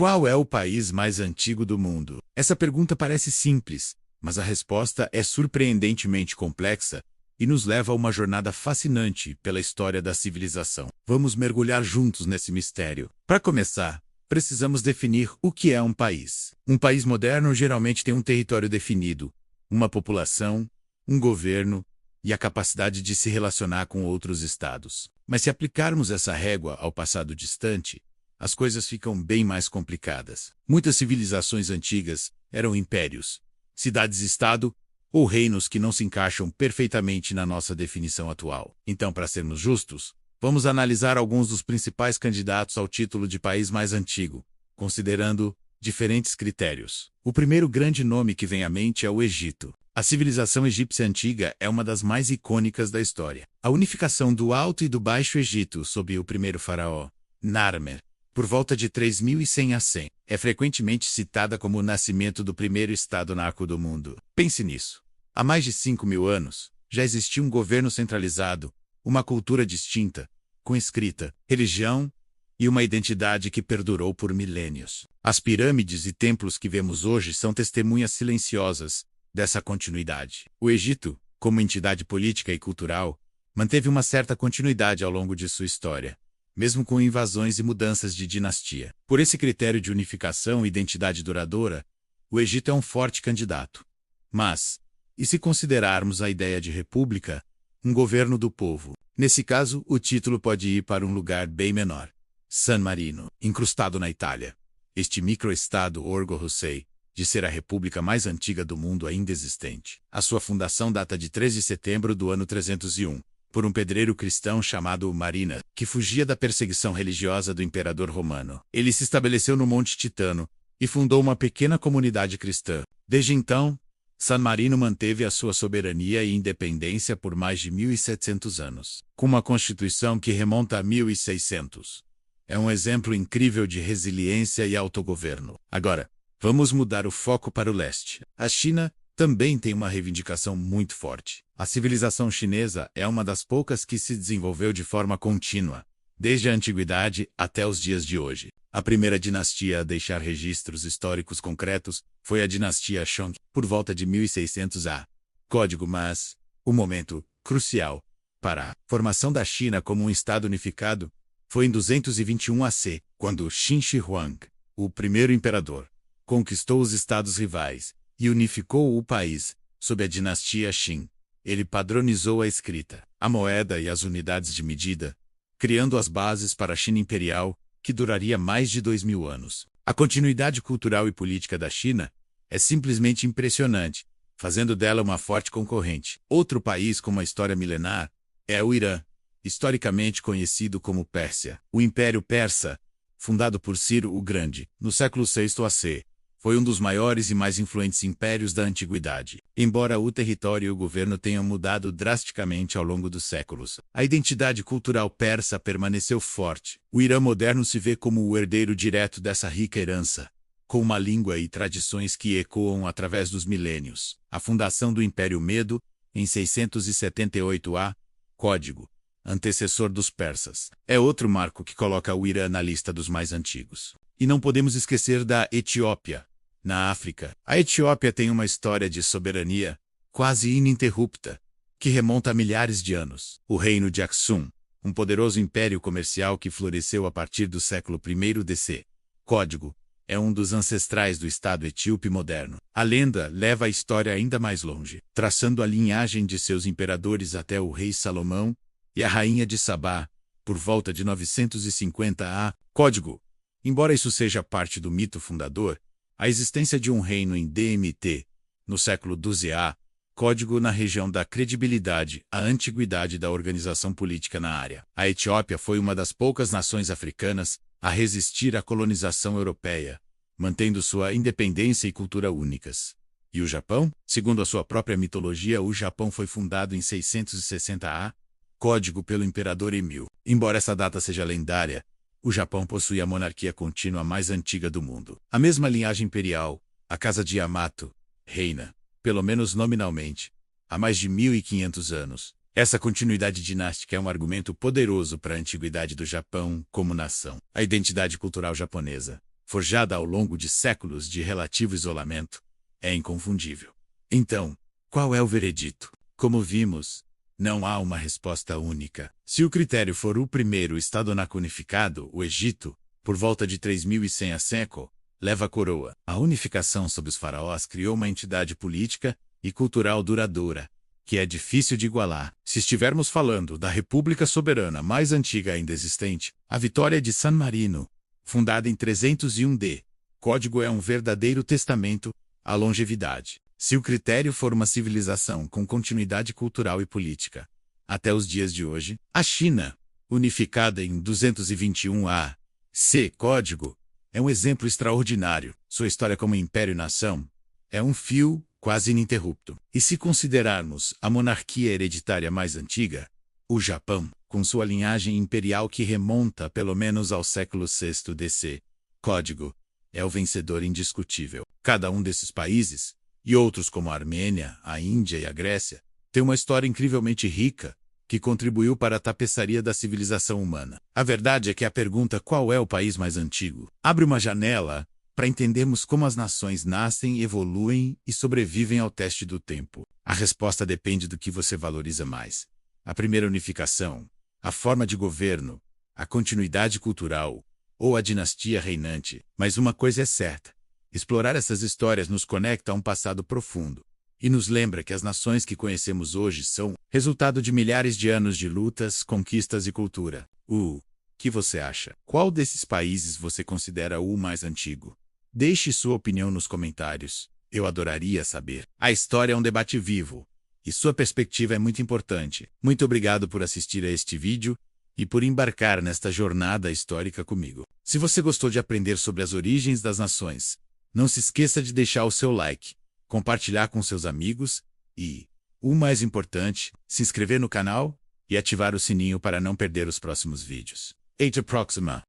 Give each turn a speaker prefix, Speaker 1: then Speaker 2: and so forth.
Speaker 1: Qual é o país mais antigo do mundo? Essa pergunta parece simples, mas a resposta é surpreendentemente complexa e nos leva a uma jornada fascinante pela história da civilização. Vamos mergulhar juntos nesse mistério. Para começar, precisamos definir o que é um país. Um país moderno geralmente tem um território definido, uma população, um governo e a capacidade de se relacionar com outros estados. Mas se aplicarmos essa régua ao passado distante, as coisas ficam bem mais complicadas. Muitas civilizações antigas eram impérios, cidades-estado ou reinos que não se encaixam perfeitamente na nossa definição atual. Então, para sermos justos, vamos analisar alguns dos principais candidatos ao título de país mais antigo, considerando diferentes critérios. O primeiro grande nome que vem à mente é o Egito. A civilização egípcia antiga é uma das mais icônicas da história. A unificação do Alto e do Baixo Egito sob o primeiro faraó, Narmer, por volta de 3100 a.C., é frequentemente citada como o nascimento do primeiro estado narco do mundo. Pense nisso. Há mais de 5.000 anos, já existia um governo centralizado, uma cultura distinta, com escrita, religião e uma identidade que perdurou por milênios. As pirâmides e templos que vemos hoje são testemunhas silenciosas dessa continuidade. O Egito, como entidade política e cultural, manteve uma certa continuidade ao longo de sua história, mesmo com invasões e mudanças de dinastia. Por esse critério de unificação e identidade duradoura, o Egito é um forte candidato. Mas, e se considerarmos a ideia de república, um governo do povo? Nesse caso, o título pode ir para um lugar bem menor. San Marino, incrustado na Itália. Este microestado orgulhoso de ser a república mais antiga do mundo ainda existente. A sua fundação data de 3 de setembro do ano 301. Por um pedreiro cristão chamado Marina, que fugia da perseguição religiosa do imperador romano. Ele se estabeleceu no Monte Titano e fundou uma pequena comunidade cristã. Desde então, San Marino manteve a sua soberania e independência por mais de 1.700 anos, com uma constituição que remonta a 1600. É um exemplo incrível de resiliência e autogoverno. Agora, vamos mudar o foco para o leste. A China também tem uma reivindicação muito forte. A civilização chinesa é uma das poucas que se desenvolveu de forma contínua, desde a antiguidade até os dias de hoje. A primeira dinastia a deixar registros históricos concretos foi a dinastia Shang, por volta de 1600 a. Código, mas o momento crucial para a formação da China como um estado unificado foi em 221 AC, quando Qin Shi Huang, o primeiro imperador, conquistou os estados rivais e unificou o país sob a dinastia Qin. Ele padronizou a escrita, a moeda e as unidades de medida, criando as bases para a China imperial, que duraria mais de 2.000 anos. A continuidade cultural e política da China é simplesmente impressionante, fazendo dela uma forte concorrente. Outro país com uma história milenar é o Irã, historicamente conhecido como Pérsia. O Império Persa, fundado por Ciro o Grande, no século VI AC, foi um dos maiores e mais influentes impérios da antiguidade. Embora o território e o governo tenham mudado drasticamente ao longo dos séculos, a identidade cultural persa permaneceu forte. O Irã moderno se vê como o herdeiro direto dessa rica herança, com uma língua e tradições que ecoam através dos milênios. A fundação do Império Medo, em 678 a. Código, antecessor dos persas, é outro marco que coloca o Irã na lista dos mais antigos. E não podemos esquecer da Etiópia, na África. A Etiópia tem uma história de soberania quase ininterrupta, que remonta a milhares de anos. O reino de Aksum, um poderoso império comercial que floresceu a partir do século I DC. Código, é um dos ancestrais do Estado etíope moderno. A lenda leva a história ainda mais longe, traçando a linhagem de seus imperadores até o rei Salomão e a rainha de Sabá, por volta de 950 a. Código. Embora isso seja parte do mito fundador, a existência de um reino em DMT, no século XII a. Código na região da credibilidade, a antiguidade da organização política na área. A Etiópia foi uma das poucas nações africanas a resistir à colonização europeia, mantendo sua independência e cultura únicas. E o Japão? Segundo a sua própria mitologia, o Japão foi fundado em 660 a. Código pelo imperador Emil. Embora essa data seja lendária, o Japão possui a monarquia contínua mais antiga do mundo. A mesma linhagem imperial, a Casa de Yamato, reina, pelo menos nominalmente, há mais de 1.500 anos. Essa continuidade dinástica é um argumento poderoso para a antiguidade do Japão como nação. A identidade cultural japonesa, forjada ao longo de séculos de relativo isolamento, é inconfundível. Então, qual é o veredito? Como vimos, não há uma resposta única. Se o critério for o primeiro estado unificado, o Egito, por volta de 3100 a.C., leva a coroa. A unificação sob os faraós criou uma entidade política e cultural duradoura, que é difícil de igualar. Se estivermos falando da república soberana mais antiga ainda existente, a Vitória de San Marino, fundada em 301 d. Código é um verdadeiro testamento à longevidade. Se o critério for uma civilização com continuidade cultural e política, até os dias de hoje, a China, unificada em 221 a.C. Código, é um exemplo extraordinário. Sua história como império e nação é um fio quase ininterrupto. E se considerarmos a monarquia hereditária mais antiga, o Japão, com sua linhagem imperial que remonta pelo menos ao século VI d.C., Código, é o vencedor indiscutível. Cada um desses países, e outros como a Armênia, a Índia e a Grécia, tem uma história incrivelmente rica que contribuiu para a tapeçaria da civilização humana. A verdade é que a pergunta qual é o país mais antigo abre uma janela para entendermos como as nações nascem, evoluem e sobrevivem ao teste do tempo. A resposta depende do que você valoriza mais: a primeira unificação, a forma de governo, a continuidade cultural ou a dinastia reinante. Mas uma coisa é certa: explorar essas histórias nos conecta a um passado profundo e nos lembra que as nações que conhecemos hoje são resultado de milhares de anos de lutas, conquistas e cultura. O que você acha? Qual desses países você considera o mais antigo? Deixe sua opinião nos comentários. Eu adoraria saber. A história é um debate vivo e sua perspectiva é muito importante. Muito obrigado por assistir a este vídeo e por embarcar nesta jornada histórica comigo. Se você gostou de aprender sobre as origens das nações, não se esqueça de deixar o seu like, compartilhar com seus amigos e, o mais importante, se inscrever no canal e ativar o sininho para não perder os próximos vídeos. Até a próxima!